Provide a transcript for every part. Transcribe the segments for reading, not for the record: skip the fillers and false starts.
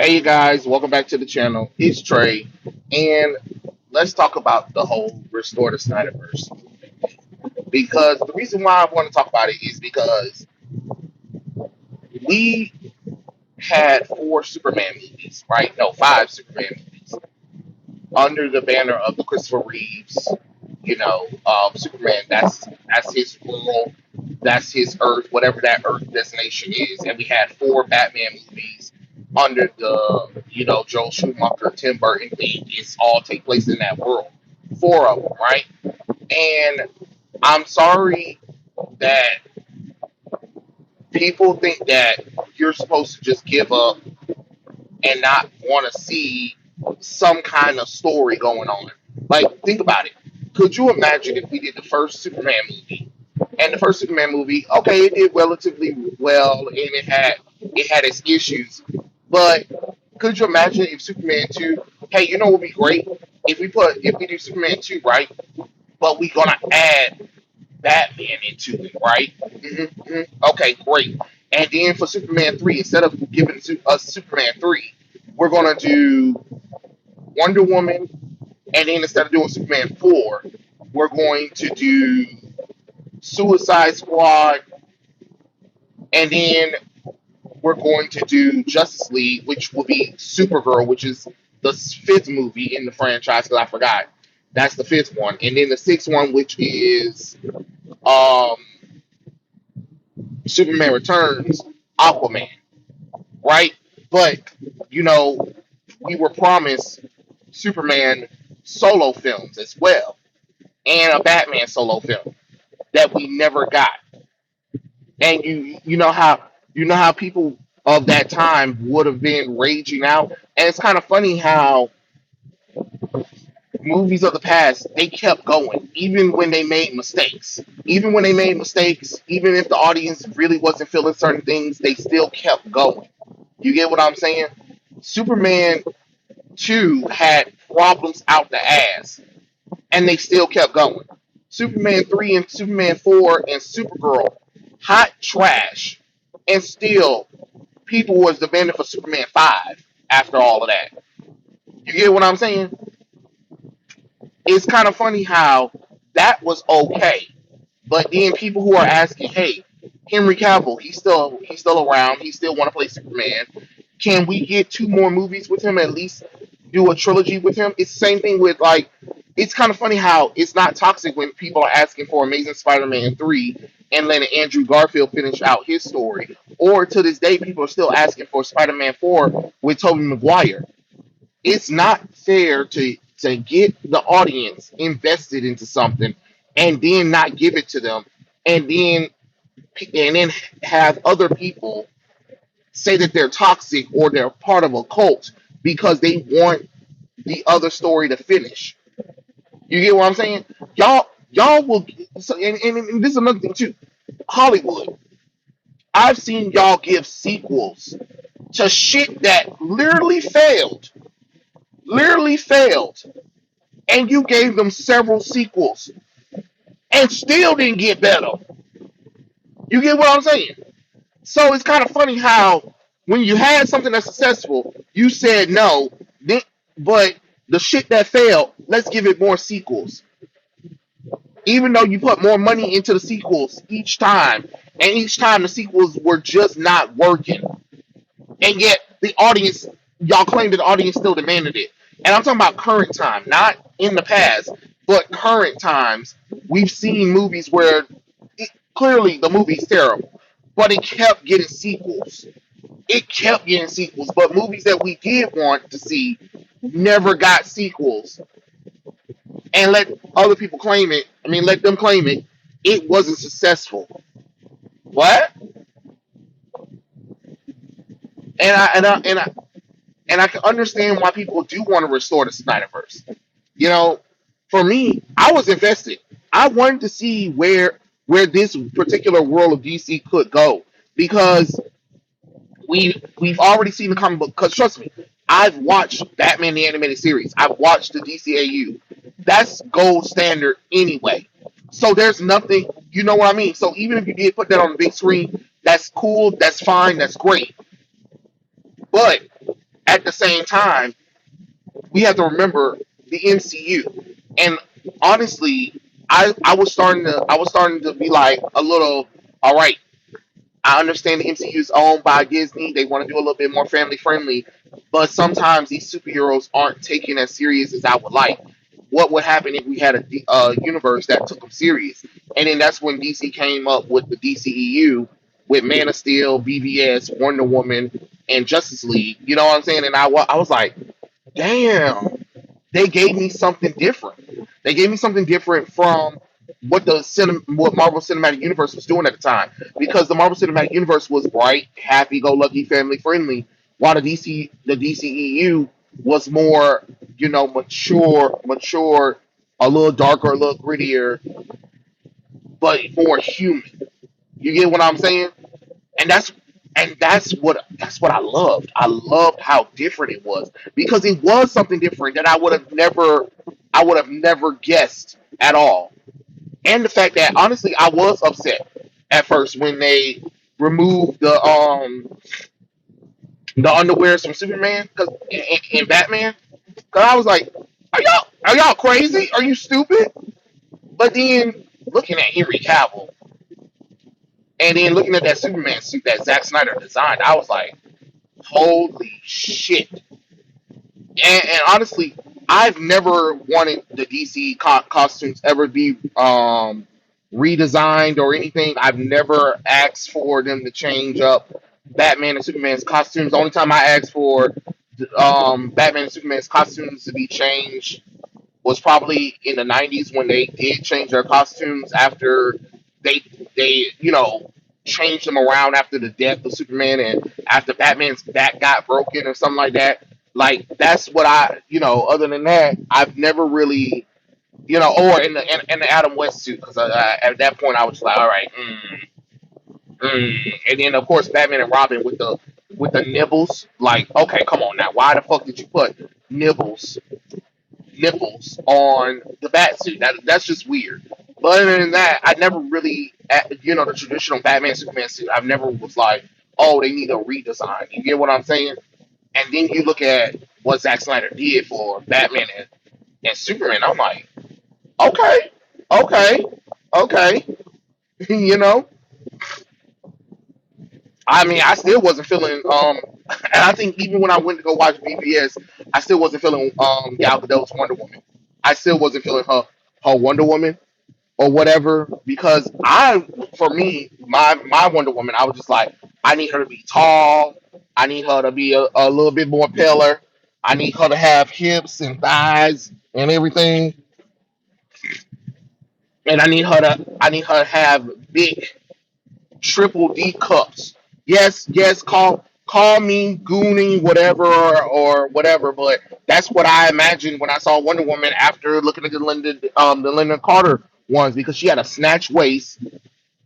Hey you guys, welcome back to the channel. It's Trey, and let's talk about the whole Restore the Snyderverse. Because the reason why I want to talk about it is because we had four Superman movies, right? No, five Superman movies under the banner of the Christopher Reeves. Superman. That's his world, that's his Earth, whatever that Earth destination is. And we had four Batman movies under the Joel Schumacher, Tim Burton thing. It's all take place in that world. Four of them, right? And I'm sorry that people think that you're supposed to just give up and not want to see some kind of story going on. Like, think about it. Could you imagine if we did the first Superman movie? And the first Superman movie, okay, it did relatively well, and it had its issues. But could you imagine if Superman 2? Hey, you know what would be great if we do Superman 2, right? But we're gonna add Batman into it, right? Okay, great. And then for Superman 3, instead of giving us Superman 3, we're gonna do Wonder Woman, and then instead of doing Superman 4, we're going to do Suicide Squad, and then we're going to do Justice League, which will be Supergirl, which is the fifth movie in the franchise, because I forgot. That's the fifth one. And then the sixth one, which is um, Superman Returns, Aquaman, right? But, you know, we were promised Superman solo films as well, and a Batman solo film that we never got. And you know how people of that time would have been raging out. And it's kind of funny how movies of the past, they kept going even when they made mistakes. Even when they made mistakes, even if the audience really wasn't feeling certain things, they still kept going. You get what I'm saying? Superman 2 had problems out the ass, and they still kept going. Superman 3 and Superman 4 and Supergirl, hot trash, and still people was demanding for Superman 5 after all of that. You get what I'm saying? It's kind of funny how that was okay, but then people who are asking, "Hey, Henry Cavill, he's still around. He still want to play Superman. Can we get two more movies with him? At least do a trilogy with him?" It's the same thing with like. It's kind of funny how it's not toxic when people are asking for Amazing Spider-Man 3 and letting Andrew Garfield finish out his story. Or to this day, people are still asking for Spider-Man 4 with Tobey Maguire. It's not fair to get the audience invested into something and then not give it to them, and then have other people say that they're toxic or they're part of a cult because they want the other story to finish. You get what I'm saying? Y'all will. So, and this is another thing too. Hollywood. I've seen y'all give sequels to shit that literally failed, and you gave them several sequels and still didn't get better. You get what I'm saying? So it's kind of funny how when you had something that's successful, you said no, but the shit that failed, let's give it more sequels. Even though you put more money into the sequels each time, and each time the sequels were just not working, and yet the audience, y'all claim that the audience still demanded it. And I'm talking about current time, not in the past, but current times. We've seen movies where clearly the movie's terrible, but it kept getting sequels. It kept getting sequels, but movies that we did want to see never got sequels. And let other people claim it. I mean, let them claim it. It wasn't successful. What? And I can understand why people do want to restore the Snyderverse. You know, for me, I was invested. I wanted to see where this particular world of DC could go, because we've already seen the comic book. Because trust me, I've watched Batman the animated series. I've watched the DCAU. That's gold standard anyway. So there's nothing, you know what I mean. So even if you did put that on the big screen, that's cool. That's fine. That's great. But at the same time, we have to remember the MCU. And honestly, I was starting to be like a little, all right, I understand the MCU is owned by Disney. They want to do a little bit more family friendly, but sometimes these superheroes aren't taken as serious as I would like. What would happen if we had a universe that took them serious? And then that's when DC came up with the DCEU with Man of Steel, BVS, Wonder Woman, and Justice League. You know what I'm saying? And I was like, damn, they gave me something different. They gave me something different from what Marvel Cinematic Universe was doing at the time, because the Marvel Cinematic Universe was bright, happy-go-lucky, family-friendly, while the DCEU was more, mature, a little darker, a little grittier, but more human. You get what I'm saying? And that's what I loved. I loved how different it was, because it was something different that I would have never guessed at all. And the fact that honestly I was upset at first when they removed the underwears from Superman and Batman, because I was like, are y'all crazy? Are you stupid? But then looking at Henry Cavill and then looking at that Superman suit that Zack Snyder designed, I was like, holy shit. And honestly, I've never wanted the DC costumes ever be redesigned or anything. I've never asked for them to change up Batman and Superman's costumes. The only time I asked for Batman and Superman's costumes to be changed was probably in the '90s when they did change their costumes after they they changed them around after the death of Superman and after Batman's back got broken or something like that. Like that's what other than that, I've never really, or in the Adam West suit, because at that point I was like, all right, and then of course Batman and Robin with the nibbles. Like, okay, come on now, why the fuck did you put nibbles nipples on the bat suit? That's just weird. But other than that, I never really, the traditional Batman Superman suit. I've never was like, oh, they need a redesign. You get what I'm saying? And then you look at what Zack Snyder did for Batman and Superman. I'm like, okay, okay, okay. you know, I mean, I still wasn't feeling. And I think even when I went to go watch BVS, I still wasn't feeling Gal Gadot's Wonder Woman. I still wasn't feeling her Wonder Woman or whatever, because for me, my Wonder Woman, I was just like, I need her to be tall. I need her to be a little bit more paler. I need her to have hips and thighs and everything, and I need her to have big triple D cups. Yes, yes, call me gooning, whatever, or whatever, but that's what I imagined when I saw Wonder Woman after looking at the Linda Carter ones, because she had a snatch waist,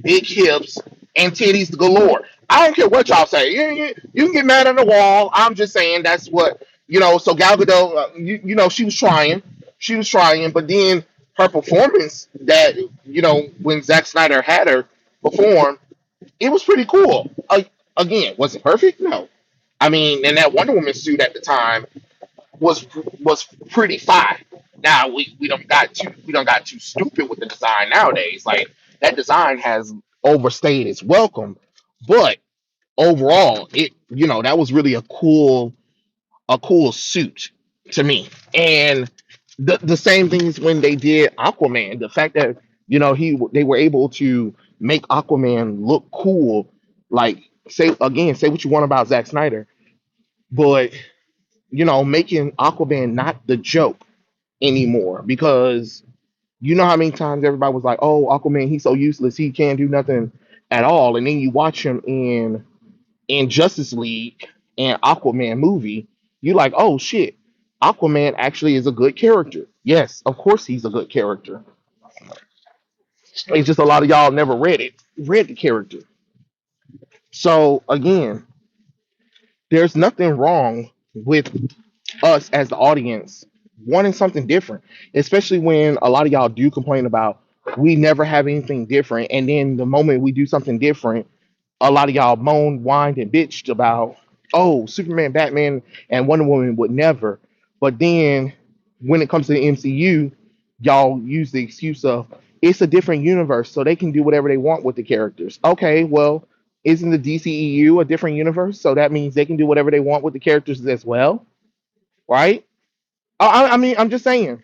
big hips, and titties galore. I don't care what y'all say. You can get mad on the wall. I'm just saying that's what. So Gal Gadot, she was trying. She was trying, but then her performance when Zack Snyder had her perform, it was pretty cool. Again, was it perfect? No. I mean, and that Wonder Woman suit at the time was pretty fine. Now we don't got too stupid with the design nowadays. Like, that design has overstayed its welcome, but overall, that was really a cool suit to me. And the same things when they did Aquaman. The fact that they were able to make Aquaman look cool. Like, say what you want about Zack Snyder, but making Aquaman not the joke anymore, because you know how many times everybody was like, "Oh, Aquaman, he's so useless, he can't do nothing at all," and then you watch him in Justice League and Aquaman movie, you like, "Oh shit, Aquaman actually is a good character." Yes, of course he's a good character. It's just a lot of y'all never read the character. So again, there's nothing wrong with us as the audience wanting something different, especially when a lot of y'all do complain about we never have anything different, and then the moment we do something different, a lot of y'all moan, whined, and bitched about. oh, Superman, Batman, and Wonder Woman would never. But then when it comes to the MCU, y'all use the excuse of it's a different universe, so they can do whatever they want with the characters. Okay, well, isn't the DCEU a different universe? So that means they can do whatever they want with the characters as well, right? I mean, I'm just saying.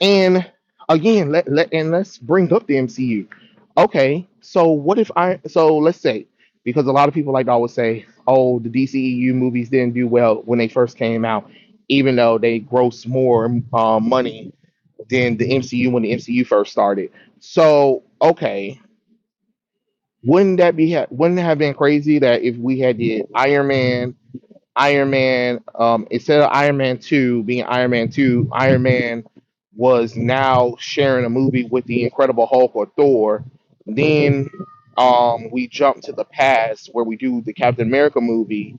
And again, let's bring up the MCU. Okay, so what if so let's say, because a lot of people like to always say, oh, the DCEU movies didn't do well when they first came out, even though they grossed more money than the MCU when the MCU first started. So okay, wouldn't it have been crazy that if we had the Iron Man, instead of Iron Man 2 being Iron Man 2, Iron Man was now sharing a movie with the Incredible Hulk or Thor. Then we jump to the past where we do the Captain America movie,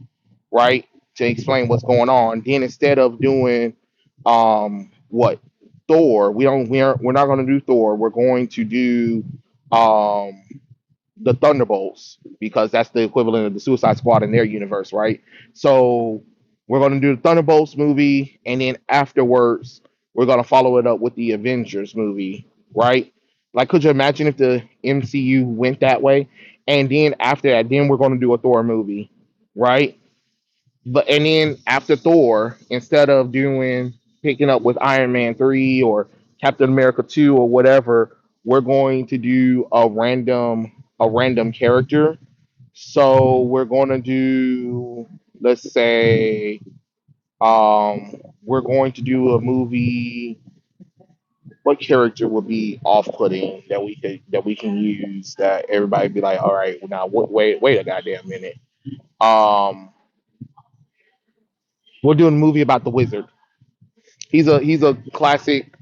right? To explain what's going on. Then instead of doing what Thor, we're not going to do Thor. We're going to do um the Thunderbolts because that's the equivalent of the Suicide Squad in their universe, right? So we're going to do the Thunderbolts movie, and then afterwards we're going to follow it up with the Avengers movie, right? Like, could you imagine if the MCU went that way, and then after that, then we're going to do a Thor movie, right? But and then after Thor, instead of doing picking up with Iron Man 3 or Captain America 2 or whatever, we're going to do a random character. So we're going to do, let's say, we're going to do a movie. What character would be off-putting that we can use that everybody be like, all right, now wait a goddamn minute. Um, we're doing a movie about the wizard. He's a classic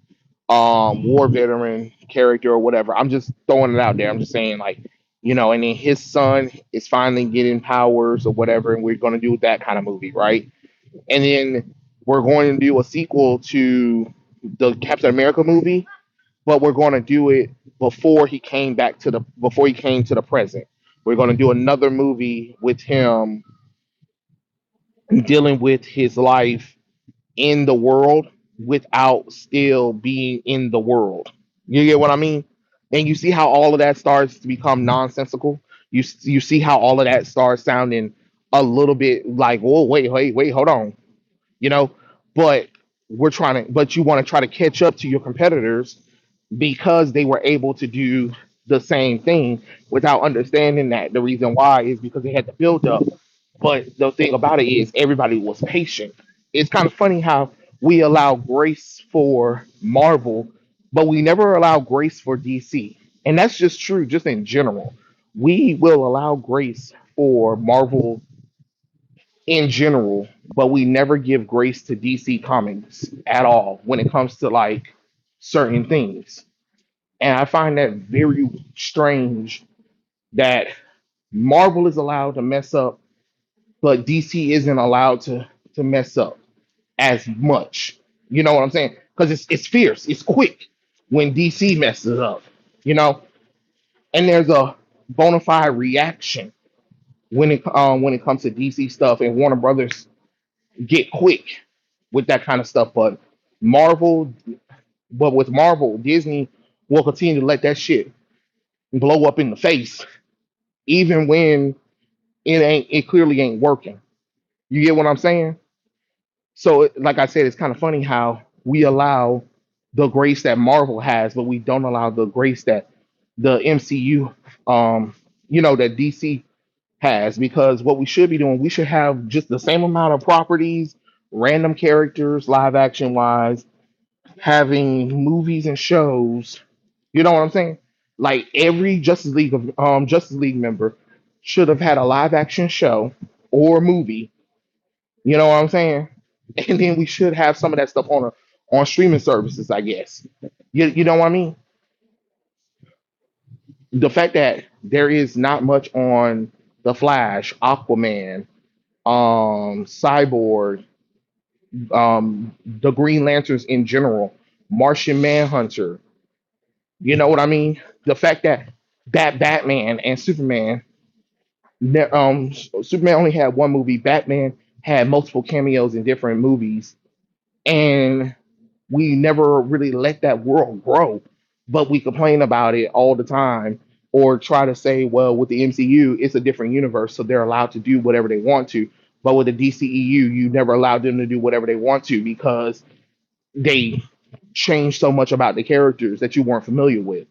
war veteran character or whatever. I'm just throwing it out there. I'm just saying like, and then his son is finally getting powers or whatever, and we're going to do that kind of movie, right? And then we're going to do a sequel to the Captain America movie, but we're going to do it before he came to the present. We're going to do another movie with him dealing with his life in the world without still being in the world. You get what I mean? And you see how all of that starts to become nonsensical. You see how all of that starts sounding a little bit like, whoa, wait, hold on, you know. But but you want to try to catch up to your competitors because they were able to do the same thing without understanding that the reason why is because they had to build up. But the thing about it is everybody was patient. It's kind of funny how we allow grace for Marvel, but we never allow grace for DC. And that's just true, just in general. We will allow grace for Marvel in general, but we never give grace to DC Comics at all when it comes to like certain things. And I find that very strange that Marvel is allowed to mess up, but DC isn't allowed to mess up as much. You know what I'm saying? Because it's fierce, it's quick when DC messes up, you know, and there's a bona fide reaction when it comes to DC stuff, and Warner Brothers get quick with that kind of stuff. Marvel, but with Marvel, Disney will continue to let that shit blow up in the face, even when it clearly ain't working. You get what I'm saying? So, like I said, it's kind of funny how we allow the grace that Marvel has, but we don't allow the grace that the MCU, that DC has. Because what we should be doing, we should have just the same amount of properties, random characters, live action wise, having movies and shows. You know what I'm saying? Like every Justice League member should have had a live action show or movie. You know what I'm saying? And then we should have some of that stuff on streaming services, I guess. You know what I mean? The fact that there is not much on the Flash, Aquaman, Cyborg, the Green Lanterns in general, Martian Manhunter. You know what I mean? The fact that Batman and Superman Superman only had one movie. Batman had multiple cameos in different movies, and we never really let that world grow. But we complain about it all the time, or try to say, well, with the MCU, it's a different universe, so they're allowed to do whatever they want to. But with the DCEU, you never allowed them to do whatever they want to because they changed so much about the characters that you weren't familiar with.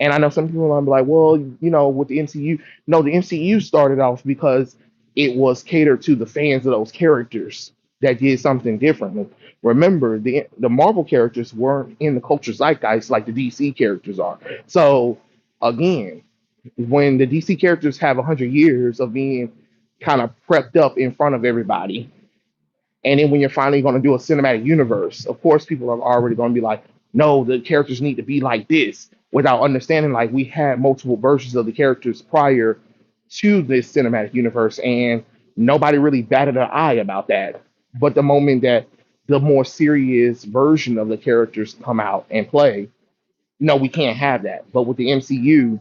And I know some people are like, well, with the MCU, no, the MCU started off because it was catered to the fans of those characters that did something differently. Remember, the Marvel characters weren't in the culture zeitgeist like the DC characters are. So again, when the DC characters have 100 years of being kind of prepped up in front of everybody, and then when you're finally going to do a cinematic universe, of course, people are already going to be like, no, the characters need to be like this, without understanding like we had multiple versions of the characters prior to this cinematic universe, and nobody really batted an eye about that. But the moment that the more serious version of the characters come out and play, no, we can't have that. But with the MCU,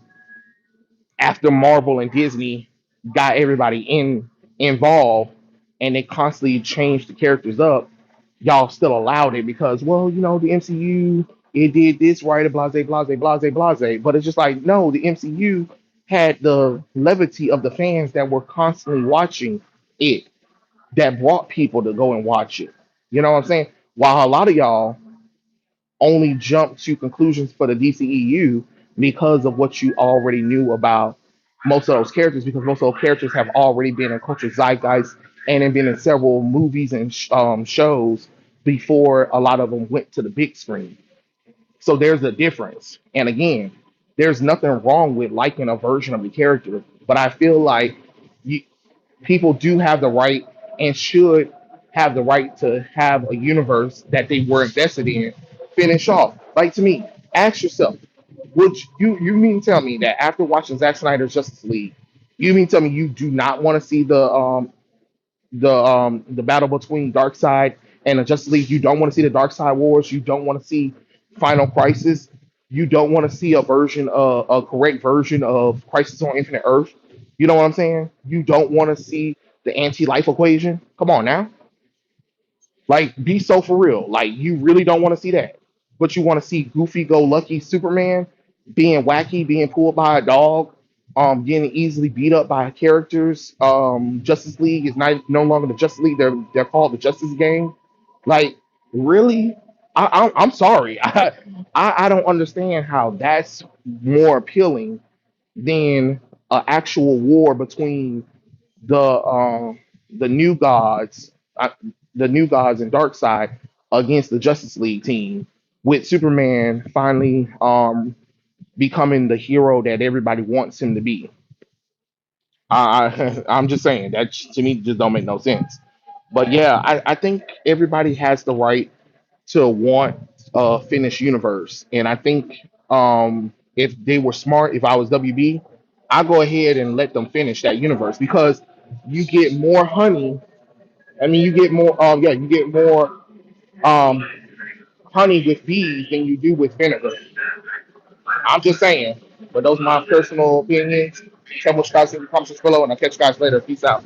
after Marvel and Disney got everybody involved and they constantly changed the characters up, y'all still allowed it because, well, the MCU, it did this right, blase, blase, blase, blase. But it's just like, no, the MCU had the levity of the fans that were constantly watching it, that brought people to go and watch it. You know what I'm saying? While a lot of y'all only jump to conclusions for the DCEU because of what you already knew about most of those characters, because most of those characters have already been in culture zeitgeist and have been in several movies and shows before a lot of them went to the big screen. So there's a difference. And again, there's nothing wrong with liking a version of the character, but I feel like you, people do have the right and should have the right to have a universe that they were invested in finish off. Like, to me, ask yourself, would you mean tell me that after watching Zack Snyder's Justice League, you mean tell me you do not want to see the battle between Darkseid and the Justice League? You don't want to see the Darkseid Wars. You don't want to see Final Crisis. You don't want to see a correct version of Crisis on Infinite Earth. You know what I'm saying? You don't want to see the anti-life equation. Come on now, like, be so for real. Like, you really don't want to see that, but you want to see goofy-go-lucky Superman being wacky, being pulled by a dog, getting easily beat up by characters. Justice League is not no longer the Justice League. They're called the Justice Gang. Like, really? I'm sorry. I don't understand how that's more appealing than an actual war between the new gods, the new gods and Darkseid against the Justice League team, with Superman finally becoming the hero that everybody wants him to be. I'm just saying that to me just don't make no sense. But yeah, I think everybody has the right to want a finished universe, and I think if they were smart, if I was WB, I go ahead and let them finish that universe because you get more honey. I mean, you get more. You get more um, honey with bees than you do with vinegar. I'm just saying. But those are my personal opinions. Tell me what you guys think in the comments below, and I'll catch you guys later. Peace out.